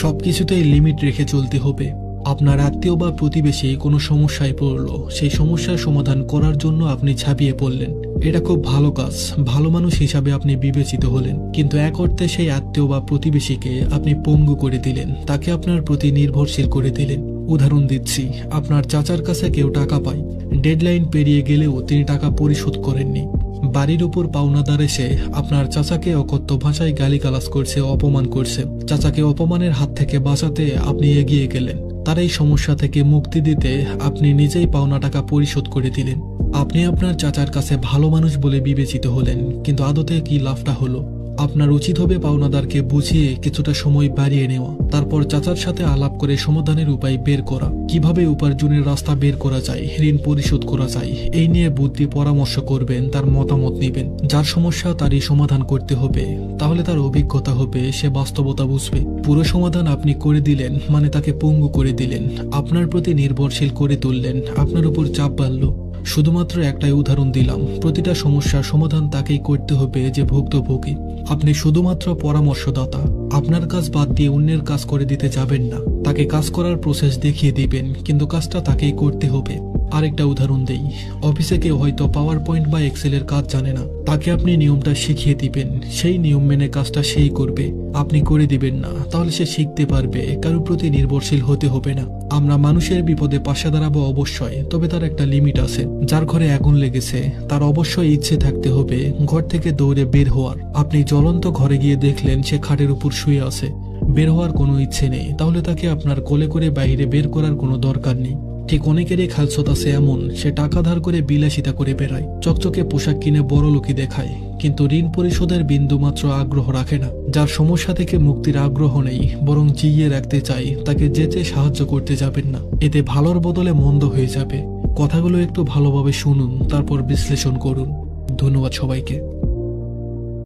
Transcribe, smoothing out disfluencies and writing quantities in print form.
সবকিছুতেই লিমিট রেখে চলতে হবে। আপনার আত্মীয় বা প্রতিবেশী কোনো সমস্যায় পড়লো, সেই সমস্যার সমাধান করার জন্য আপনি ঝাঁপিয়ে পড়লেন। এটা খুব ভালো কাজ, ভালো মানুষ হিসাবে আপনি বিবেচিত হলেন। কিন্তু এক অর্থে সেই আত্মীয় বা প্রতিবেশীকে আপনি পঙ্গু করে দিলেন, তাকে আপনার প্রতি নির্ভরশীল করে দিলেন। উদাহরণ দিচ্ছি, আপনার চাচার কাছে কেউ টাকা পায়, ডেডলাইন পেরিয়ে গেলেও তিনি টাকা পরিশোধ করেননি। বাড়ির উপর পাওনাদার এসে আপনার চাচাকে অকথ্য ভাষায় গালিগালাজ করছে, অপমান করছে। চাচাকে অপমানের হাত থেকে বাঁচাতে আপনি এগিয়ে গেলেন। তার এই সমস্যা থেকে মুক্তি দিতে আপনি নিজেই পাওনা টাকা পরিশোধ করে দিলেন। আপনি আপনার চাচার কাছে ভালো মানুষ বলে বিবেচিত হলেন, কিন্তু আদতে কি লাভটা হলো? আপনার উচিত হবে পাওনাদারকে বুঝিয়ে কিছুটা সময় বাড়িয়ে নেওয়া, তারপর চাচার সাথে আলাপ করে সমাধানের উপায় বের করা। কিভাবে উপার্জনের রাস্তা বের করা যায়, ঋণ পরিশোধ করা যায়, এই নিয়ে বুদ্ধি পরামর্শ করবেন, তার মতামত নেবেন। যার সমস্যা তারই সমাধান করতে হবে, তাহলে তার অভিজ্ঞতা হবে, সে বাস্তবতা বুঝবে। পুরো সমাধান আপনি করে দিলেন মানে তাকে পঙ্গু করে দিলেন, আপনার প্রতি নির্ভরশীল করে তুললেন, আপনার উপর চাপ বাড়ল। শুধুমাত্র একটাই উদাহরণ দিলাম, প্রতিটা সমস্যার সমাধান তাকেই করতে হবে যে ভুক্তভোগী। আপনি শুধুমাত্র পরামর্শদাতা, আপনার কাজ বাদ দিয়ে অন্যের কাজ করে দিতে যাবেন না। তাকে কাজ করার প্রসেস দেখিয়ে দিবেন, কিন্তু কাজটা তাকেই করতে হবে। আরেকটা উদাহরণ দেই, অফিসে কেউ হয়তো পাওয়ার পয়েন্ট বা এক্সেলের কাজ জানে না, তাকে আপনি নিয়মটা শিখিয়ে দিবেন, সেই নিয়ম মেনে কাজটা সেই করবে। আপনি করে দিবেন না, তাহলে সে শিখতে পারবে, কারোর প্রতি নির্ভরশীল হতে হবে না। আমরা মানুষের বিপদে পাশে দাঁড়াবো অবশ্যই, তবে তার একটা লিমিট আছে। যার ঘরে আগুন লেগেছে তার অবশ্যই ইচ্ছে থাকতে হবে ঘর থেকে দৌড়ে বের হওয়ার। আপনি জ্বলন্ত ঘরে গিয়ে দেখলেন সে খাটের উপর শুয়ে আছে, বের হওয়ার কোনো ইচ্ছে নেই, তাহলে তাকে আপনার কোলে করে বাইরে বের করার কোনো দরকার নেই। ঠিক অনেকেরই খালসত আছে এমন, সে টাকা ধার করে বিলাসিতা করে বেড়ায়, চকচকে পোশাক কিনে বড় লোকই দেখায়, কিন্তু ঋণ পরিশোধের বিন্দুমাত্র আগ্রহ রাখে না। যার সমস্যা থেকে মুক্তির আগ্রহ নেই, বরং জিইয়ে রাখতে চাই, তাকে যেচে সাহায্য করতে যাবেন না, এতে ভালোর বদলে মন্দ হয়ে যাবে। কথাগুলো একটু ভালোভাবে শুনুন, তারপর বিশ্লেষণ করুন। ধন্যবাদ সবাইকে।